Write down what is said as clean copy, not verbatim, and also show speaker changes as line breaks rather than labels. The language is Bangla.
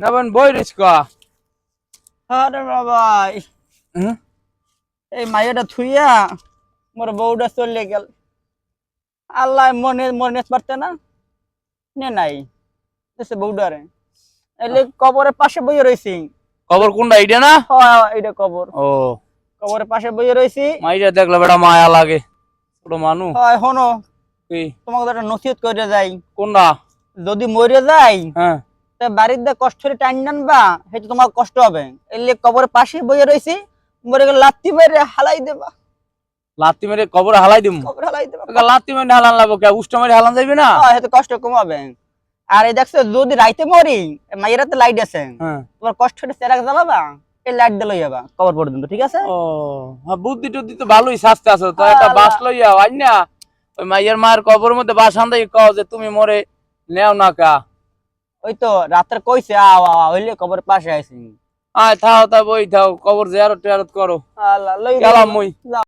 নবন বই রিস্কা
আরে বাবা এই মাইয়াটা থুইয়া মোর বউটা চলে গেল। আল্লাহ মনে মনে পারতে না নে নাই দেশে বউডারে এলে কবরের পাশে বইয়ে রইছি।
কবর কোনটা এইটা না?
হ্যাঁ এটা কবর।
ও
কবরের পাশে বইয়ে রইছি।
মাইটা দেখলে বেটা মায়া লাগে ছোট মানুষ।
হয় হনো
কি
তোমাকে একটা নসিহত করে যাই,
কোনটা?
যদি মরে যাই
হ্যাঁ
তা বাড়িতে কষ্ট করে টাইম নানবা সেটা তোমার কষ্ট হবে। এলে কবরের পাশে বইয়ে রইছি, মরে গেলে লাত্তি মেরে হালাই দেবা।
লাত্তি মেরে কবরে হালাই দিম?
কবর হালাই দেবা।
লাত্তি মেরে হালান লাগবো কে? উষ্টা মেরে হালান যাইবে না?
হ্যাঁ এতে কষ্ট কমাবে। আর এই দেখছো যদি রাইতে মরি মাইয়েরা তো লাইট আছে,
হ্যাঁ
তোমার কষ্টটা চেরাক জ্বালাবা এই লাইট দিয়ে লই যাবা কবর পর্যন্ত, ঠিক আছে?
ও হ্যাঁ বুদ্ধি টুদ্ধি তো ভালোই শাস্তি আছে তো। একটা বাস লইয়া আই না ওই মাইয়ের মায়ের কবরের মধ্যে বাস আন্দাই কও যে তুমি মরে নেও না কা।
ওই তো রাত্রে কইছে হইলে কবর পাশে আইছি।
আয় থাও তা বই থাও কবর জিয়ারত টিয়ারত করো।
আল্লাহ লই
গেলাম মুই।